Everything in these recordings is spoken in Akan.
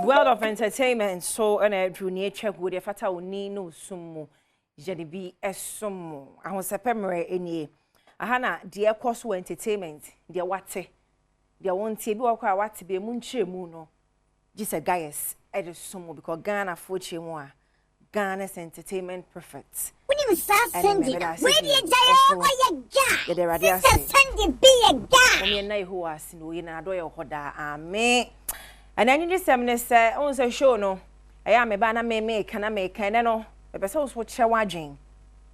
World of entertainment, so and a junior check with a fata uni no sumo. Jedibi esomo. Ahosepe mere enye. Ahana dear course entertainment, dear wate. Dear won't be wakwa wate be munche muno. Just a guys, sumo because Ghana fuchi moa. Ghana's entertainment perfect. When you start Sunday, where do you go? The radio Sunday be a guy. Only na who are seen we na do your hoda. Amen. And then you just say, on the show no. I am a banner me can I make and no. The person was watching watching.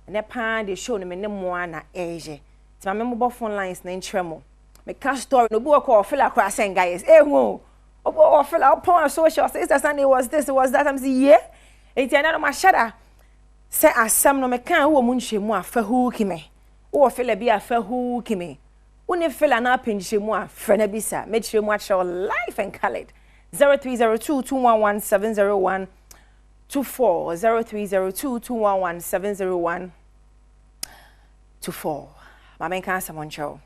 And that pan they show them in the moana age. It's my mobile phone lines named Tremor. My cash story no book or fill across saying guys. Eh who? Oh, fill out upon social says that Sunday was this, was that I'm the year. It's another my shudder. Say as some no me can who munche mo afa hu kime. O feel be afa hu kime. Woni feel na pinche mo afa na bisa. Make sure watch your life and call it 030221170124 030221170124. Mama kan samon show.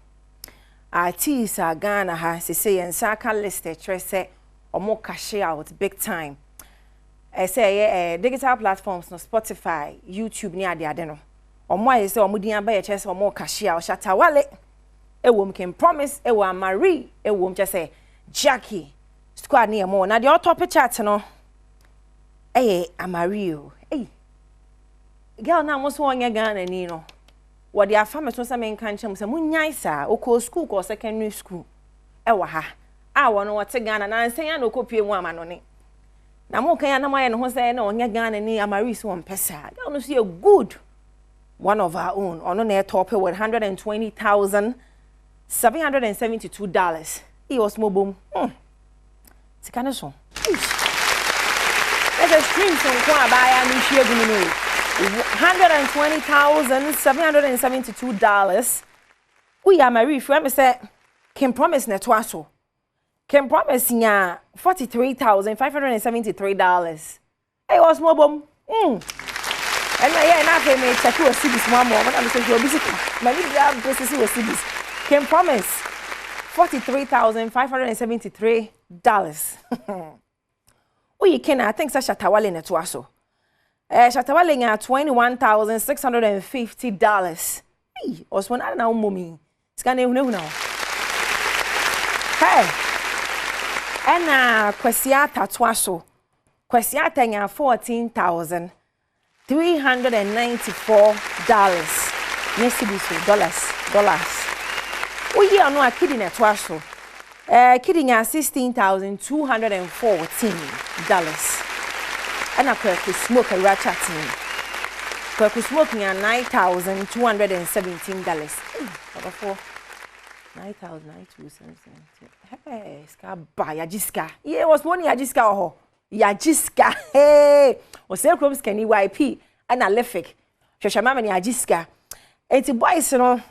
Artists are Ghana ha say en saka list say omo cash out big time. I say digital platforms no Spotify, YouTube ni ade no. Omo aye say omo din aba ye chese omo cash out Shatawale. Ewom can promise ewa Marie ewom just say Jackie squad near more. Now the top chat no. Amario. Hey. Girl na mo so onye Ghana ni no. What the afam so say men kan chem say munyai sa oko school ko secondary school. Ewa ha. A wono wote Ghana na nsen ya no kopie mu amano ne. Na mo kan ya na maye no ho say na onye Ghana ni Amario so on pesa. Girl no see a good one of our own. Ono na top with $120,772. He was mobile. It's kind of so. Let's stream some kwa baya ni share gunu. $120,772. We are Marie friend say can promise na twaso. Can promise nya $43,573. Hey was mobile. And na pay me check you see this one more. I'm say you busy. Many grab process you see this. Can promise $43,573. You can I think Shatawale netwaso. Shatawale nya $21,650. Hey, osman ana na umumi. Scan ehu now. Hey. Ena kwesiata twaso. Kwesiata nya $14,394. Nesi biso dollars. Oyi anu akidi netwaso. Kidding at $16,214. And I could smoke a ratchet. Could smoking at $9,217. For $9,927. Hey, ska buy Yajiska. Yeah, was money Yajiska ho. Yajiska. Hey, was there crumbs can YP and a lefic. Shashamama Yajiska. It's a boy, no.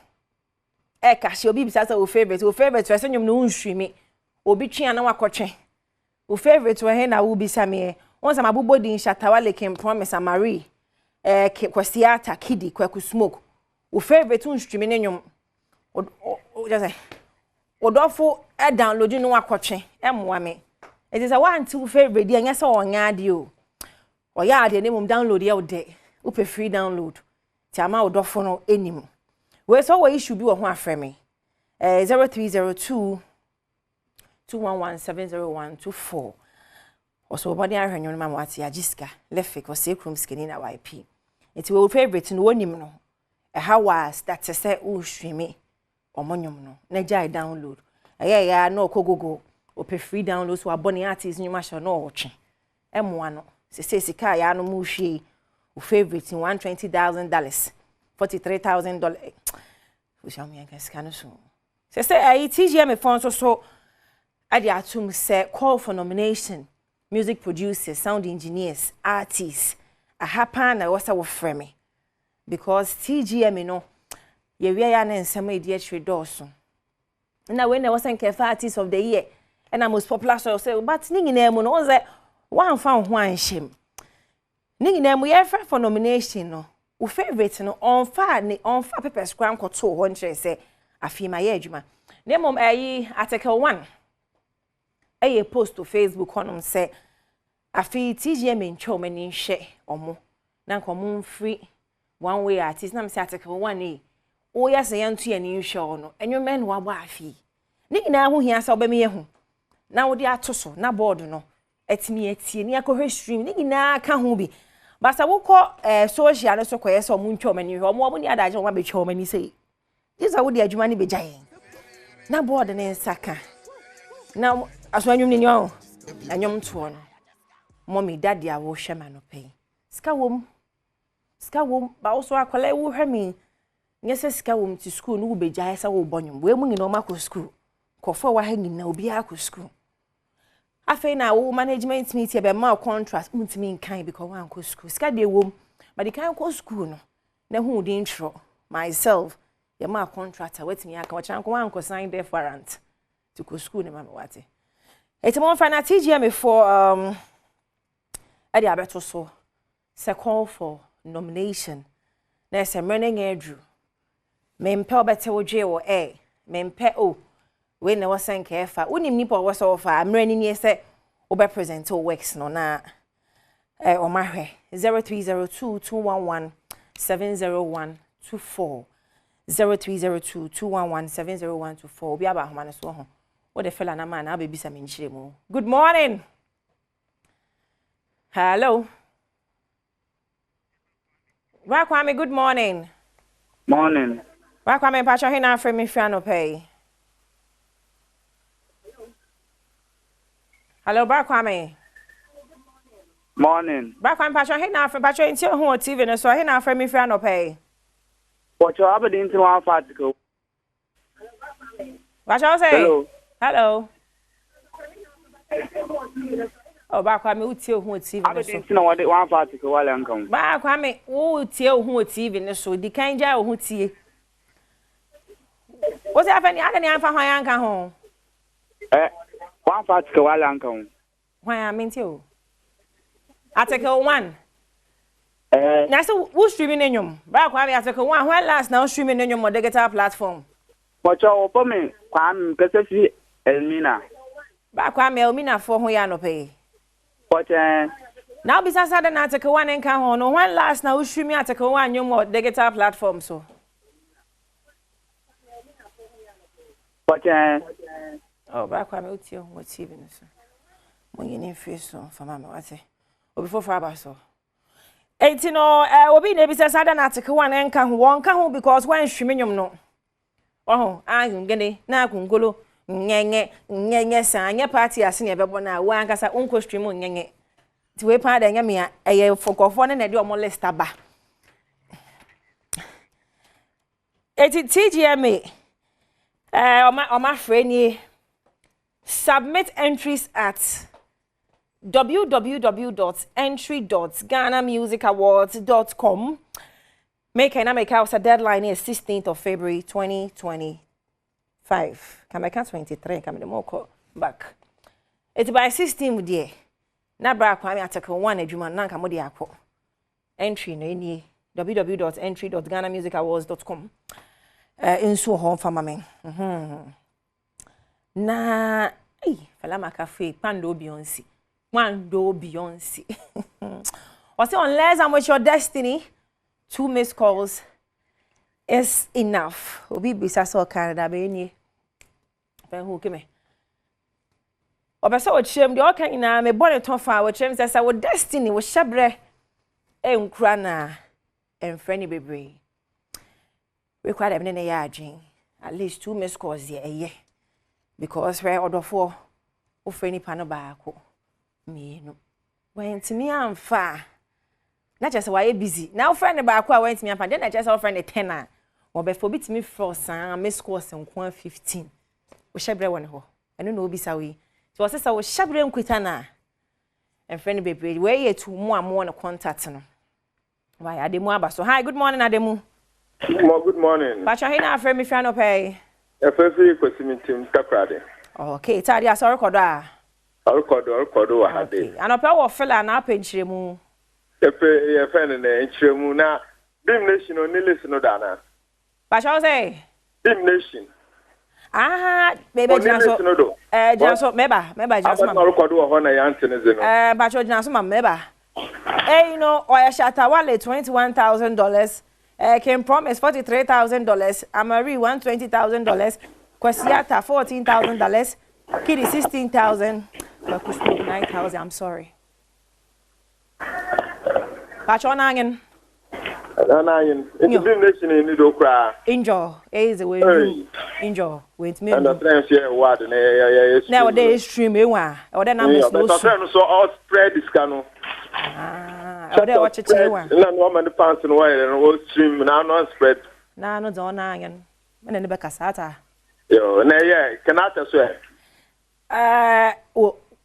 Cash your baby o favorite to send you no stream obi twa na wakotwe o favorite we he na wo bisa me once am abobodi Shatawale can promise Marie kwasiata kidi kwaku smoke o favorite un stream ne nyom o just say odofo download no wakotwe emwa me it is a one two favorite dey anya se onya ade o ya ade ne mum download ya o de o pe free download ti ama odofo no enim. We saw what issue be one afre me. 030221170124. Also body ahwenyo ma wati Yajiska lefik o se krum skini na YP. Enti we favorite no wonim no. How was that say o stream omonyom no. Na jai download. Ya no kogogo o pe free download so abone artist nyuma sha no otwe. Emwa no. Se sika ya no mu hwie o favorite $120,000. $43,000. We shall me against Canaso. Say, TGMA funds so at the atom say call for nomination. Music producers, sound engineers, artists. A happen I was our frame. Because TGMA no, ye we are and some idiot doors. Now when I was saying artist of the year, and I most popular so say, but ningin name on that one found one shame. Ningin name we are for nomination no. O favorite no on fa paper scram ko to ho nche say afi ma ye adwuma na mom article 1 post to Facebook honom say afi TGMA ntwa mani hye omo na nkomo free one way artist na me say article 1A o ya se yantu ye ni hye ono enwome no abo afi ni nyina ho hia sa obeme ye hu na wo de atoso na board no etimi etie ni akohwe stream ni nyina ka ho bi basa wo ko social no so koye se omo ntwa mani hye omo ni adaje omo betwa mani sei isa wo de adwuma ni bejaye na board ne nsaka na aso anwum ni nyo anyom to no mommy daddy a wo hwe ma no pay ska wom ba wo so akwala wo hwe mi nyese ska wom ti school no wo bejaye sa wo bonyum we mu nyina o makọ school kofo wa ha nyina obi akọ school afei na wo management meet be ma contract untimi nkan because wan kọ school ska de wom but the kan kọ school no na hu di intro myself ya ma contractor wetimi aka wachan ko wan kọ sign there warrant to kọ school ne ma wate etimon fa na TGMA for Adi abeto so se call for nomination na se mrene ngedru mempe obete wodwe wo mempe o we na wasanke efa unim nipa wo so fa mrene ni se obe present o works no na o mahwe 030221170124 030221170124 obi aba homa no so ho wo de fela na ma na abebisa me nchire mu. Good morning. Hello. Wakwame, good morning. Morning. Wakwame, Pacho, hina frame me fiano pay. Hello, Wakwame. Morning. Wakwame, Pacho, hina frame Pacho into who TV no so hina frame me fiano pay. What you have into one article? Pacho say. Hello. Hello. Oh, Bakwame, utie hu TV no so. Abedin na one article wala nkan. Bakwame, utie hu TV no so. Di kan ja hu tie. O se afani ada ni anfa hwan anka ho. One article wala nkan. Hwan aminti o. Article 1. Na so wo streaming enyum. Bakwame article 1 when last now streaming enyum on digital platform. What you opo me kwam pesefi Elmina. Bakwame Elmina for ho ya no pay. But now besides that article 1 enka ho no when last now streaming article 1 nyum on digital platform so. But oh Bakwame uti o what TV no so. Mo yini free so for mama wate. Obi for aba so. Enti no obi na besides that article 1 enka ho won ka ho because when streaming nyum no. Oh, ngene na akungolo nyenye sa anya party ase ne bebo na wa ankasa unko stream nyenye ti we pa da nya me eye fokofo ne na de omo list aba eti TGMA oma freni submit entries at www.entry.ghanamusicawards.com. Make a deadline is 16th of February 2025. Can I count 23? Can I more back? It's by 16 dear. Na bra kwame article 1 adwuma na nka modi akọ. Entry na eni www.entry.ghanamusicawards.com. Inso ho fama men. Na fela makafe pando Beyonce. Mando Beyonce. Was unless I'm with your destiny. 2 missed calls is enough. Obi bisa so Canada be ni. Pe hu keme. Obesa o chem de o kan ina me bone ton fa o chem say wo destiny wo hyebre enkura na enfreni bebre. We kwada be ne ya adwen. At least 2 missed calls here eye. Because we odofo o freni pa no ba ako. Me no. When timi amfa na just why busy now friend ba akwa went me amfa then na just friend 10 a wo be for bit me first miss course nko 15 wo hyebre won ho eno na obi sawe so wo sesa wo hyebre nkwita na and friend bebre we ye to mu amo no contact no why Ademu aba so. Hi, good morning Ademu. Good morning. Pacha hina friend me friend opay Efefi kwesimitim takrade. Okay, tadi aso record a Record wa hade. Okay, anopa wo fela na apenchire mu Ye friend na enchiremu na Dim Nation on listen no dana. Pacha say Dim Nation. Aha, baby Janso. Janso, meba Janso. I'm not recording on a yantin. But your Janso, meba. You know, or a shatta wallet $21,000. Can promise $43,000. Amari $120,000. Kwasiata $14,000. Kitty $16,000. Bakusmo $9,000. I'm sorry. Patron Angen. Enjoy. Is way. Enjoy. Wait me. Nowadays stream one. Or then I'm so all spread this canoe. Or they watch it. No woman the pants and wire and all stream now non spread. Now no don Angen. And then the Becasata. Yo, yeah, cannot swear.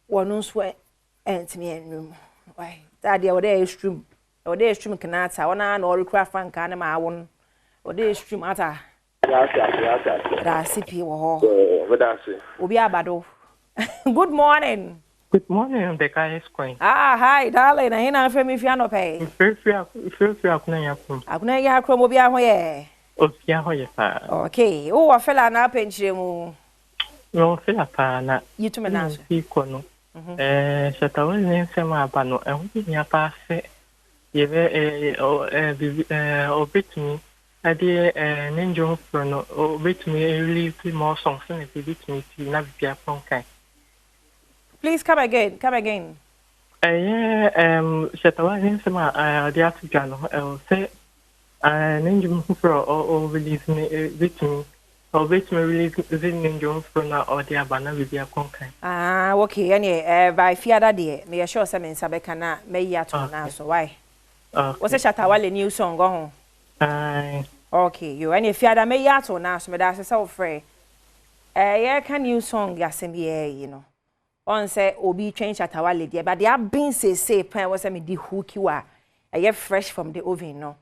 One sweat. And me and room. Why? That the other stream. Or they stream canata, one and all craft and canama one. Or they stream at a CP or Ubia Bado. Good morning. Good morning, the guy is queen. Hi, darling. I ain't from if you no pay. Feel free, I couldn't have Chromobia where. Oh, yeah, okay. Oh, a fella na pension. No, Philippa, you to me now. Equal. Shatawa name Sama Bano, and we near pass it. Obit me. I did an angel for no obit me, really more songs than if you beat me to navigate from kind. Please come again. Shatawa name Sama, the African, I'll say an angel for or release me, beat me. Or wait me release the angel for now or the Abana with your conquer. Okay, any by fear that day, may assure some in Sabecana, may yet now, so why? What's a Shatawale new song go home? Okay, you any fear that may yet now, so that's so free. Yeah, can new song, Yasemia, you know. On say, Obi change Shatawale, dear, but they have been say, pen was a me the hook you are. I get fresh from the oven, no.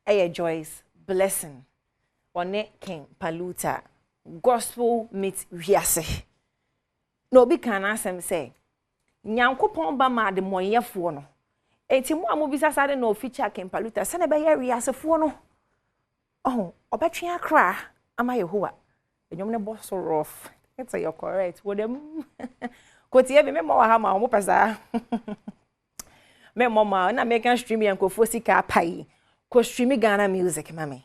A Joyce, blessing. One King Paluta gospel meet wiase no bi kan asem say nyankopon ba ma de moyefo no enti mo amobisa sade no feature King Paluta se ne be ye wiasefo no obetwe akra ama Yehowa enyom ne boss so rough it's you're correct wo dem kotie be me mo ha ma mo pesa me mo ma na make an stream yankofo sika pai ko stream Ghana music mami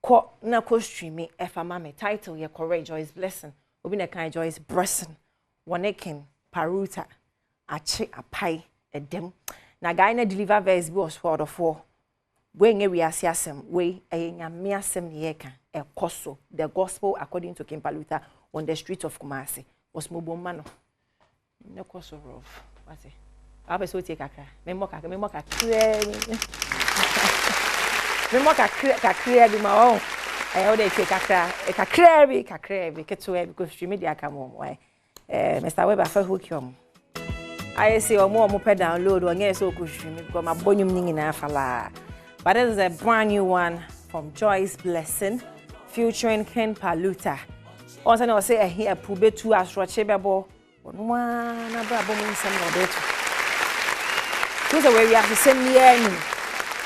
ko na ko streami efa mame title ye correct Joy's blessing obi na kan Joy's blessing one King Paruta achi apai edem na guy na deliver verse bi was for the four we nge wiase asem we nyame asem ne ye kan ekoso the gospel according to King Paluta on the street of Kumasi was mobomma no ne koso rough wate abeso tie kakra me mo kakra me mo kakra bi ma o o dey take kakra bi keto because stream media come on why Mr. Weber fa hook I say omo pe download o nye so ko stream because my bonyum ni na fala but this is a brand new one from Joy's Blessing featuring King Paluta also no say here pube tu asroche bebo no na bra bo mun sem no dey to so we have to send me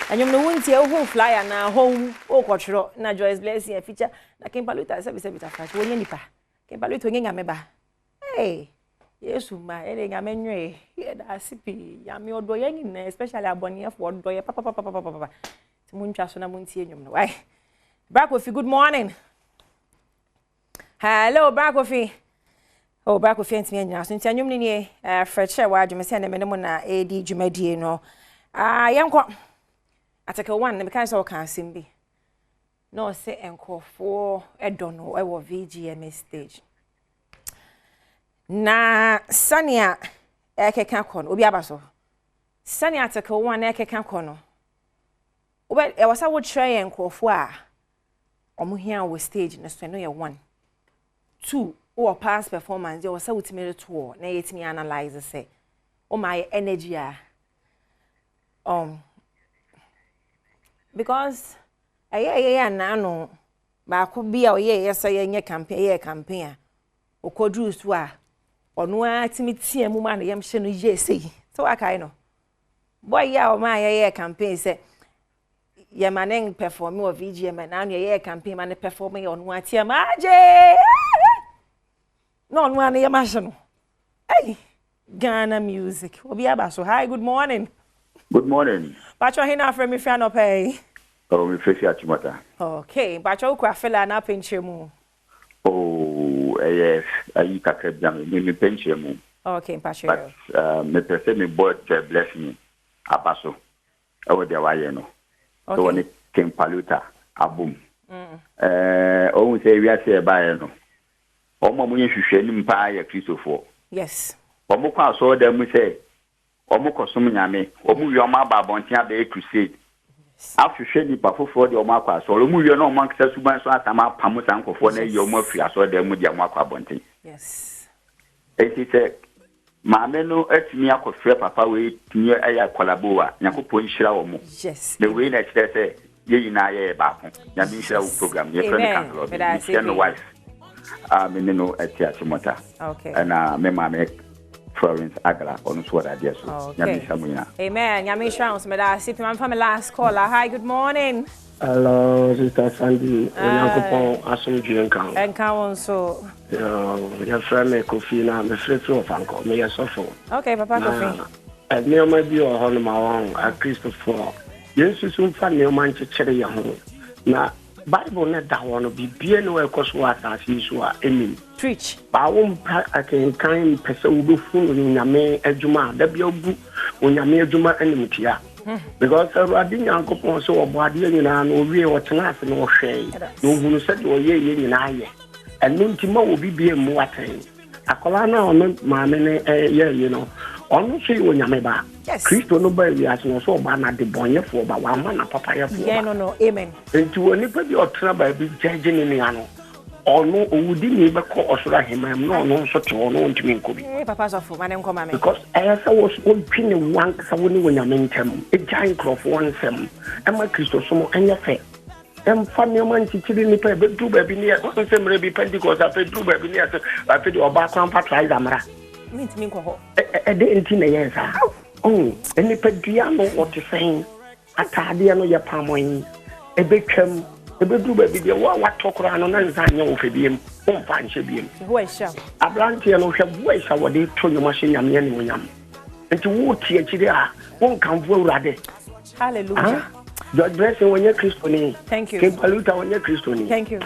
and you know won't you flyer na home o kwotro na Joy's Blessing feature na King Paluta say be fresh won nipa King Paluta onye nyame ba hey yesu ma ere nyame nwe here da sipi yame odo ye nyina especially abonye for odo ye papa ti mun twa so na mun tie nyum no why Brakofi good morning hello Brakofi oh Brakofi ntimi nyina so ntia nyum ni fresh wa adwume se na me mo na edi dwumadie no yenko atake one me kan so kan simbi no say enkofo edono e wo VGMA stage na sania ekeka kono obi abaso sania atake one ekeka kono obi e wasa wo try enkofo a omuhia wo stage no so no ye 1 2 or past performance you wasa wutime to na yetimi analyze say o my energy because na no ba ko bia o ye say yenye campaign o kodru so a ono atimi tie mu ma na yem hye no ye sei so akai no boy ya o ma ye campaign say ye manen perform or VGMA now ye campaign man performing on what TMA. No one ye mashano. Hey, Ghana music. Obi abaso. Hi, good morning. Good morning. Pacho hina from me fan pay. Oh, me face Achimota. Okay, Pacho kwa fela na penchemu. Oh, yes. I kakre jam me penchemu. Okay, Pacho. But me pese me board bless me. Abaso. Owo de waye no. So when it came paluta Adom. Oh, say we are say ba no. Omo mu yehwehwe ni mpa ya Christopher. Yes. Omo kwa so dem say omo kosom nyame, omo wi omo aba bontia be crusade. Afhwehwe ni pafofo de omo akwa so, omo wi no omo aksa suban so atama pamu sankofo na yi omo afia so dem de omo akwa bontin. Yes. Eti say maame no atimi akofre papa we timi aya kwalaboa, yakopon hira omo. Yes. The way na kire say ye yina ye ba ko. Nyame hira wo program ye friend kan lo. Ye no wife. Me no etia chimota. Okay. And me maame Florence Agala on what I guess. Okay. Amen. Nyame Shrounds, me da sipi man from the last caller. Hi, good morning. Hello, Sister Sandy. Onyankopon asomdwe nkan. Enka won so. Your friend me Kofi na me free of anko. Me yesofo. Okay, Papa Kofi. Me ma bi o hono ma won a Christopher. Yesu sun fa ne ma nchekere ye ho. Na Bible na da wono bibie no ekoso asase so a enim. Preach. Ba won pa akenkan pese ubefu no nyame adwuma da bia bu onyame adwuma animtia. Because Radi Yankopon so obade nyina no wie wotena ase no hwe. No hunu se de oye ye nyina ye. Enu ntima obi bie mu aten. Akola na ono maame ne ye no. Ono so ye onyame ba. Kristo no ba wi ase no so oba na de bonyefo ba wa ma na papa yefo. Yeah no amen. Enti woni pa bi otena ba bi jeje ne ne ano. Ono owudi ni be ko osura hemam no ono so te ono ntimi nkobi. Papa so fu manem koma me. Because esa was on pin one sa woni wonyame ntem. E giant crop one sem. Ema Kristo so mo enya fe. Family man chichiri ni pe be du ba bi ni o se mre bi Pentecost afa du ba bi ni ase afa di oba kwan patrize amara. Me ntimi nko ho. De enti na yensa. Eni pe dua no what saying. Atade no ye pamoyin. E betwam ebe du ba bi de wa tokora no na nzanya wo febiem o mfa nche biem wo ehia abrantie no hwe wo ehia wo de to nyoma hye nyame ne wonyam enti wo tie chire a won kanfo awurade. Hallelujah. God bless you when you Christian. Thank you. Kepaluta when you Christian. Thank you.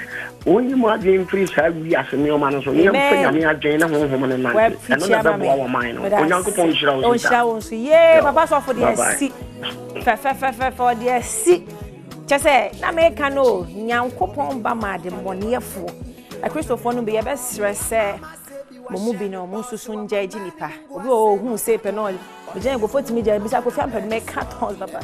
Only more being free shall we as a new man so you nyame agyen ho ho man na and no be our mind. Onyankopon hira wo. O hira wo so ye papa so for the si. Fe for the si. Chese na me ka no nyankopon ba ma de moneyefo a Christopher no be ye be stress momu bi no mo susu njaji nipa obi o hu se pe no o je go fotimi je bi sa ko fi ampe me ka tons baba